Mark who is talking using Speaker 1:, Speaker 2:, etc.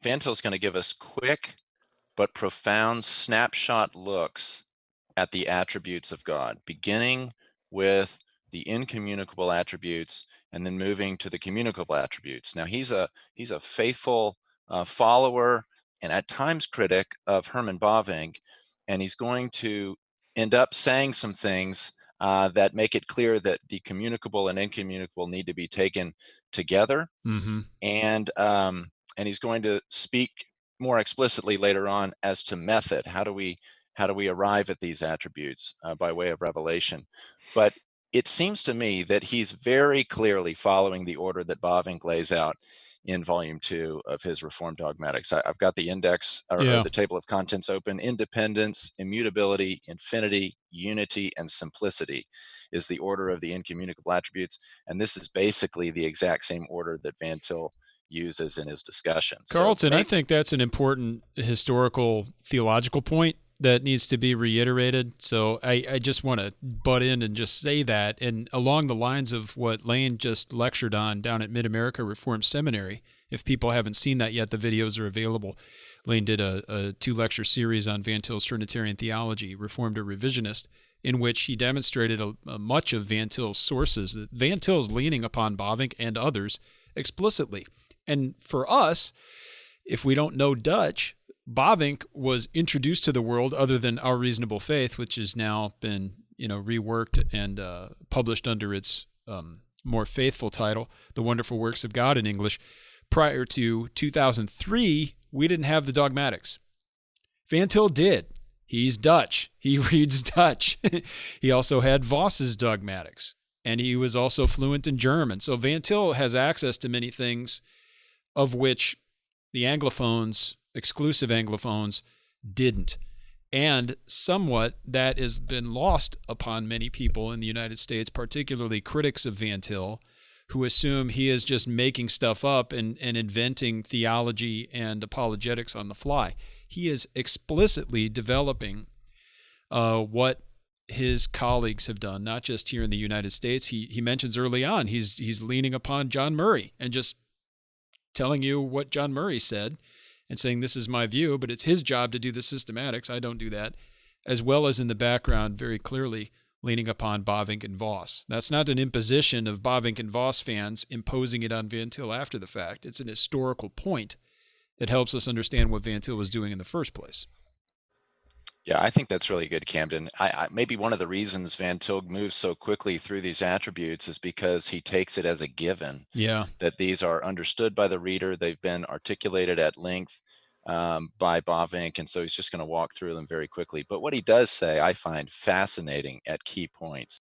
Speaker 1: Van Til's going to give us quick but profound snapshot looks at the attributes of God, beginning with the incommunicable attributes and then moving to the communicable attributes. Now, he's a faithful follower and at times critic of Herman Bavinck, and he's going to end up saying some things that make it clear that the communicable and incommunicable need to be taken together.
Speaker 2: Mm-hmm.
Speaker 1: And he's going to speak more explicitly later on as to method. How do we arrive at these attributes by way of revelation? But it seems to me that he's very clearly following the order that Bavinck lays out in volume 2 of his Reformed Dogmatics. I've got the index or
Speaker 2: Yeah.
Speaker 1: the table of contents open. Independence, immutability, infinity, unity, and simplicity is the order of the incommunicable attributes. And this is basically the exact same order that Van Til uses in his discussion. So
Speaker 2: Carlton, I
Speaker 1: maybe,
Speaker 2: think that's an important historical theological point that needs to be reiterated. So I just want to butt in and just say that. And along the lines of what Lane just lectured on down at Mid-America Reformed Seminary, if people haven't seen that yet, the videos are available. Lane did a 2-lecture series on Van Til's Trinitarian theology, Reformed or Revisionist, in which he demonstrated much of Van Til's sources. Van Til's leaning upon Bavinck and others explicitly. And for us, if we don't know Dutch, Bavinck was introduced to the world other than Our Reasonable Faith, which has now been, reworked and published under its more faithful title, The Wonderful Works of God in English. Prior to 2003, we didn't have the dogmatics. Van Til did. He's Dutch. He reads Dutch. He also had Vos's dogmatics, and he was also fluent in German. So Van Til has access to many things of which the Anglophones, exclusive Anglophones, didn't. And somewhat that has been lost upon many people in the United States, particularly critics of Van Til, who assume he is just making stuff up and inventing theology and apologetics on the fly. He is explicitly developing what his colleagues have done, not just here in the United States. He mentions early on he's leaning upon John Murray and just telling you what John Murray said and saying this is my view, but it's his job to do the systematics. I don't do that. As well as in the background, very clearly leaning upon Bavinck and Vos. That's not an imposition of Bavinck and Vos fans imposing it on Van Til after the fact. It's an historical point that helps us understand what Van Til was doing in the first place.
Speaker 1: yeah, I think that's really good, Camden. Maybe one of the reasons Van Til moves so quickly through these attributes is because he takes it as a given
Speaker 2: Yeah.
Speaker 1: that these are understood by the reader. They've been articulated at length by Bavinck, and so he's just going to walk through them very quickly. But what he does say, I find fascinating at key points.